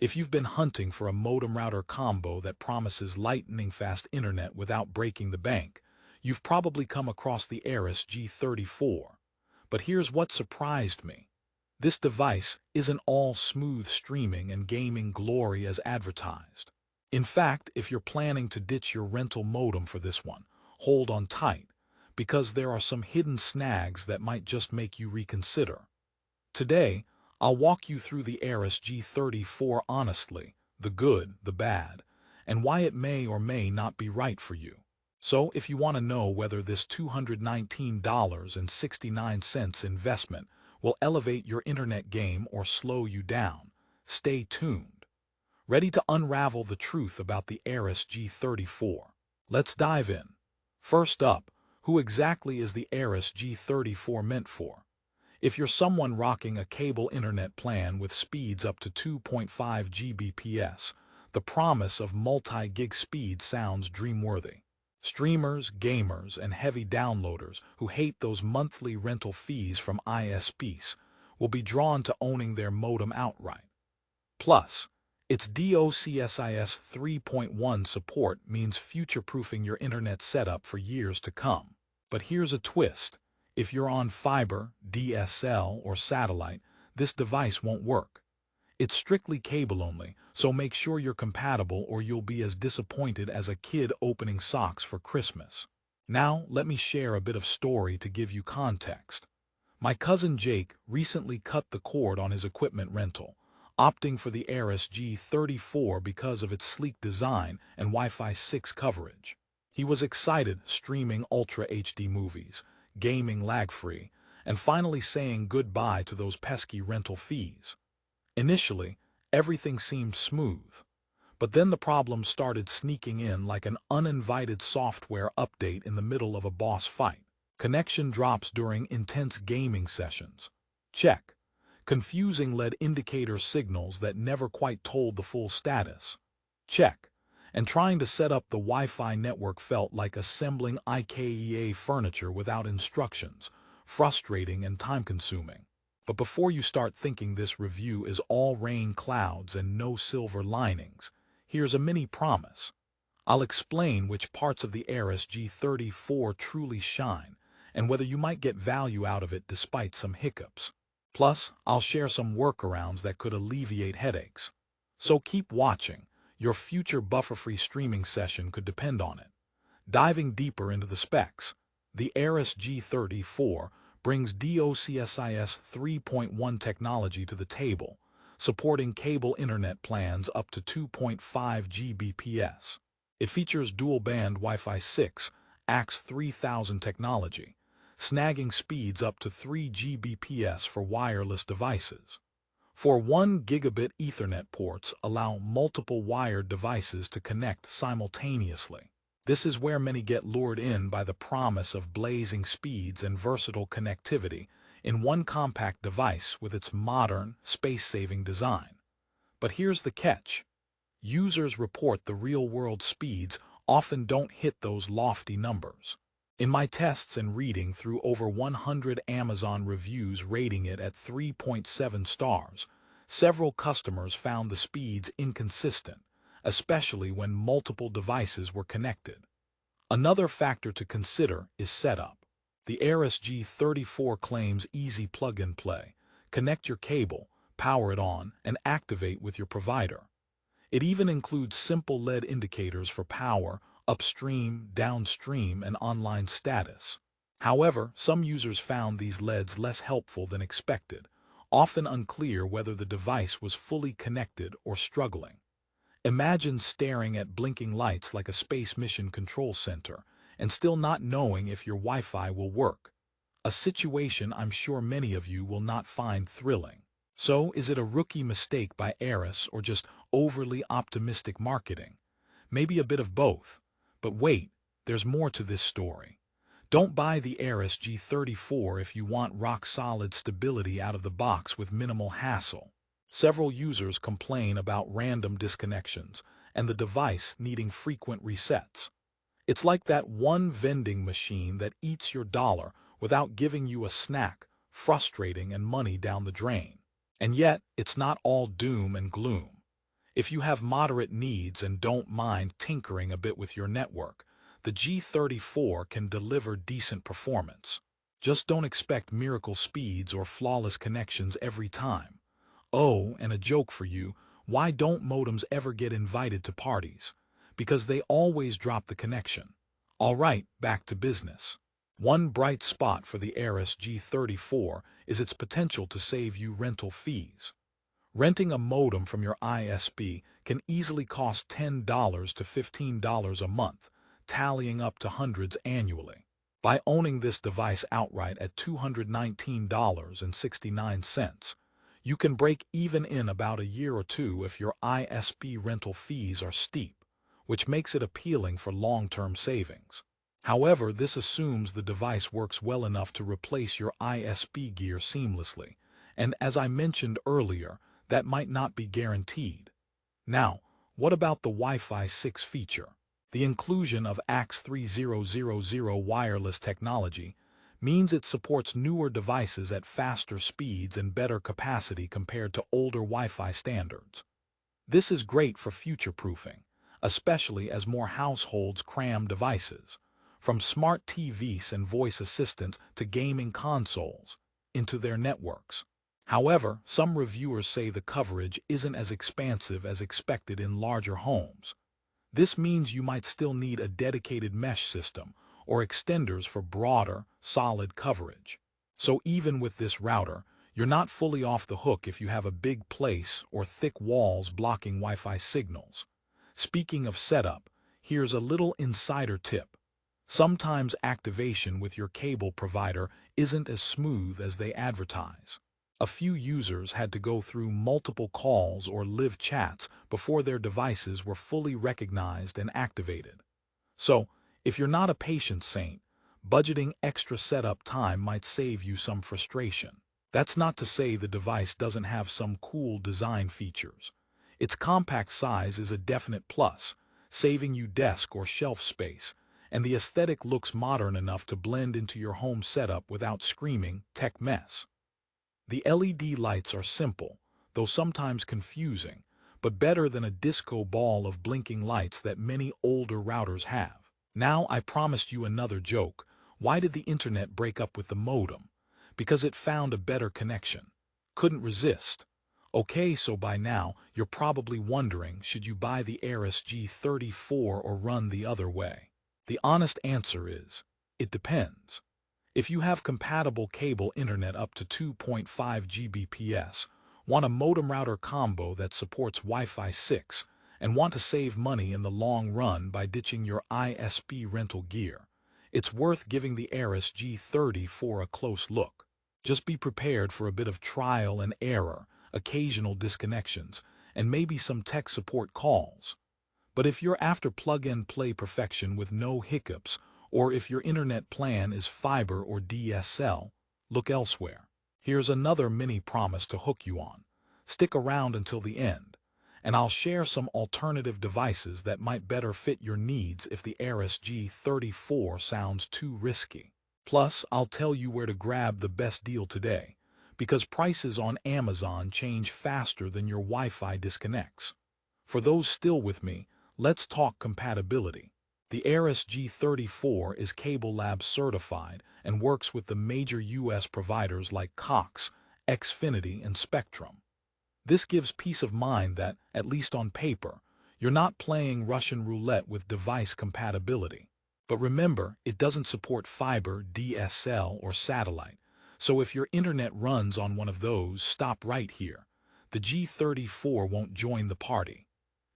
If you've been hunting for a modem-router combo that promises lightning-fast internet without breaking the bank, you've probably come across the ARRIS G34. But here's what surprised me. This device isn't all smooth streaming and gaming glory as advertised. In fact, if you're planning to ditch your rental modem for this one, hold on tight, because there are some hidden snags that might just make you reconsider. Today, I'll walk you through the ARRIS G34 honestly, the good, the bad, and why it may or may not be right for you. So, if you want to know whether this $219.69 investment will elevate your internet game or slow you down, stay tuned. Ready to unravel the truth about the ARRIS G34? Let's dive in. First up, who exactly is the ARRIS G34 meant for? If you're someone rocking a cable internet plan with speeds up to 2.5 Gbps, the promise of multi-gig speed sounds dreamworthy. Streamers, gamers, and heavy downloaders who hate those monthly rental fees from ISPs will be drawn to owning their modem outright. Plus, its DOCSIS 3.1 support means future-proofing your internet setup for years to come. But here's a twist. If you're on fiber, DSL, or satellite, this device won't work. It's strictly cable only, so make sure you're compatible or you'll be as disappointed as a kid opening socks for Christmas. Now, let me share a bit of story to give you context. My cousin Jake recently cut the cord on his equipment rental, opting for the ARRIS G34 because of its sleek design and Wi-Fi 6 coverage. He was excited streaming Ultra HD movies, gaming lag-free, and finally saying goodbye to those pesky rental fees. Initially, everything seemed smooth, but then the problems started sneaking in like an uninvited software update in the middle of a boss fight. Connection drops during intense gaming sessions. Check. Confusing LED indicator signals that never quite told the full status. Check. And trying to set up the Wi-Fi network felt like assembling IKEA furniture without instructions, frustrating and time-consuming. But before you start thinking this review is all rain clouds and no silver linings, here's a mini promise. I'll explain which parts of the ARRIS G34 truly shine, and whether you might get value out of it despite some hiccups. Plus, I'll share some workarounds that could alleviate headaches. So keep watching. Your future buffer-free streaming session could depend on it. Diving deeper into the specs, the ARRIS G34 brings DOCSIS 3.1 technology to the table, supporting cable internet plans up to 2.5 Gbps. It features dual-band Wi-Fi 6, AX 3000 technology, snagging speeds up to 3 Gbps for wireless devices. 1 gigabit Ethernet ports allow multiple wired devices to connect simultaneously. This is where many get lured in by the promise of blazing speeds and versatile connectivity in one compact device with its modern, space-saving design. But here's the catch. Users report the real-world speeds often don't hit those lofty numbers. In my tests and reading through over 100 Amazon reviews rating it at 3.7 stars, several customers found the speeds inconsistent, especially when multiple devices were connected. Another factor to consider is setup. The ARRIS G34 claims easy plug-and-play. Connect your cable, power it on, and activate with your provider. It even includes simple LED indicators for power, upstream, downstream, and online status. However, some users found these LEDs less helpful than expected, often unclear whether the device was fully connected or struggling. Imagine staring at blinking lights like a space mission control center and still not knowing if your Wi-Fi will work. A situation I'm sure many of you will not find thrilling. So, is it a rookie mistake by ARRIS or just overly optimistic marketing? Maybe a bit of both. But wait, there's more to this story. Don't buy the ARRIS G34 if you want rock-solid stability out of the box with minimal hassle. Several users complain about random disconnections and the device needing frequent resets. It's like that one vending machine that eats your dollar without giving you a snack, frustrating and money down the drain. And yet, it's not all doom and gloom. If you have moderate needs and don't mind tinkering a bit with your network, the G34 can deliver decent performance. Just don't expect miracle speeds or flawless connections every time. Oh, and a joke for you, why don't modems ever get invited to parties? Because they always drop the connection. All right, back to business. One bright spot for the ARRIS G34 is its potential to save you rental fees. Renting a modem from your ISP can easily cost $10 to $15 a month, tallying up to hundreds annually. By owning this device outright at $219.69, you can break even in about a year or two if your ISP rental fees are steep, which makes it appealing for long-term savings. However, this assumes the device works well enough to replace your ISP gear seamlessly, and as I mentioned earlier, that might not be guaranteed. Now, what about the Wi-Fi 6 feature? The inclusion of ARRIS 3000 wireless technology means it supports newer devices at faster speeds and better capacity compared to older Wi-Fi standards. This is great for future-proofing, especially as more households cram devices, from smart TVs and voice assistants to gaming consoles, into their networks. However, some reviewers say the coverage isn't as expansive as expected in larger homes. This means you might still need a dedicated mesh system or extenders for broader, solid coverage. So even with this router, you're not fully off the hook if you have a big place or thick walls blocking Wi-Fi signals. Speaking of setup, here's a little insider tip. Sometimes activation with your cable provider isn't as smooth as they advertise. A few users had to go through multiple calls or live chats before their devices were fully recognized and activated. So, if you're not a patient saint, budgeting extra setup time might save you some frustration. That's not to say the device doesn't have some cool design features. Its compact size is a definite plus, saving you desk or shelf space, and the aesthetic looks modern enough to blend into your home setup without screaming tech mess. The LED lights are simple, though sometimes confusing, but better than a disco ball of blinking lights that many older routers have. Now, I promised you another joke. Why did the internet break up with the modem? Because it found a better connection. Couldn't resist. Okay, so by now, you're probably wondering, should you buy the ARRIS G34 or run the other way? The honest answer is, it depends. If you have compatible cable internet up to 2.5 Gbps, want a modem router combo that supports Wi-Fi 6, and want to save money in the long run by ditching your ISP rental gear, it's worth giving the ARRIS G34 a close look. Just be prepared for a bit of trial and error, occasional disconnections, and maybe some tech support calls. But if you're after plug-and-play perfection with no hiccups, or if your internet plan is fiber or DSL, look elsewhere. Here's another mini promise to hook you on. Stick around until the end, and I'll share some alternative devices that might better fit your needs if the ARRIS G34 sounds too risky. Plus, I'll tell you where to grab the best deal today, because prices on Amazon change faster than your Wi-Fi disconnects. For those still with me, let's talk compatibility. The ARRIS G34 is CableLabs certified and works with the major US providers like Cox, Xfinity, and Spectrum. This gives peace of mind that, at least on paper, you're not playing Russian roulette with device compatibility. But remember, it doesn't support fiber, DSL, or satellite, so if your internet runs on one of those, stop right here. The G34 won't join the party.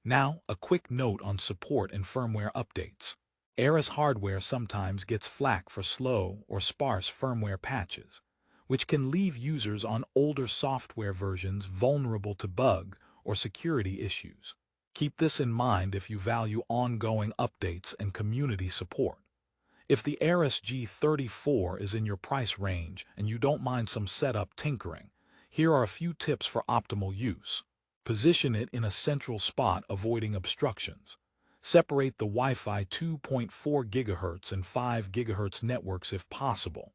Now, a quick note on support and firmware updates. ARRIS hardware sometimes gets flack for slow or sparse firmware patches, which can leave users on older software versions vulnerable to bug or security issues. Keep this in mind if you value ongoing updates and community support. If the ARRIS G34 is in your price range and you don't mind some setup tinkering, here are a few tips for optimal use. Position it in a central spot, avoiding obstructions. Separate the Wi-Fi 2.4 GHz and 5 GHz networks if possible.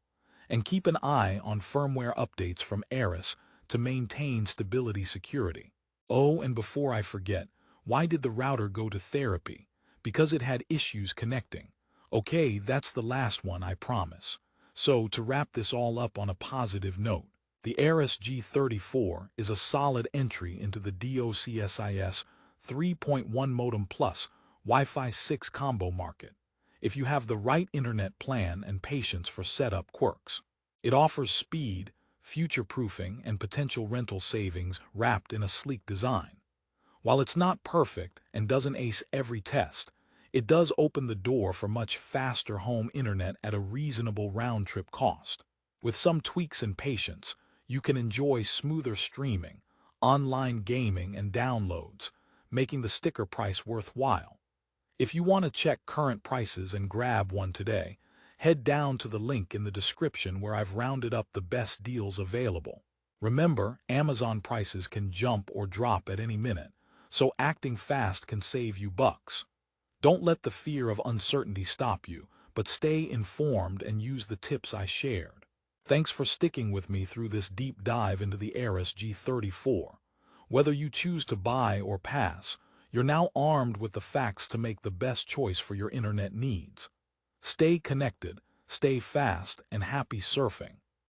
And keep an eye on firmware updates from ARRIS to maintain stability security. Oh, and before I forget, why did the router go to therapy? Because it had issues connecting. Okay, that's the last one, I promise. So, to wrap this all up on a positive note, the ARRIS G34 is a solid entry into the DOCSIS 3.1 Modem Plus Wi-Fi 6 combo market, if you have the right internet plan and patience for setup quirks. It offers speed, future-proofing, and potential rental savings wrapped in a sleek design. While it's not perfect and doesn't ace every test, it does open the door for much faster home internet at a reasonable round-trip cost. With some tweaks and patience, you can enjoy smoother streaming, online gaming, and downloads, making the sticker price worthwhile. If you want to check current prices and grab one today, head down to the link in the description where I've rounded up the best deals available. Remember, Amazon prices can jump or drop at any minute, so acting fast can save you bucks. Don't let the fear of uncertainty stop you, but stay informed and use the tips I shared. Thanks for sticking with me through this deep dive into the ARRIS G34. Whether you choose to buy or pass, you're now armed with the facts to make the best choice for your internet needs. Stay connected, stay fast, and happy surfing.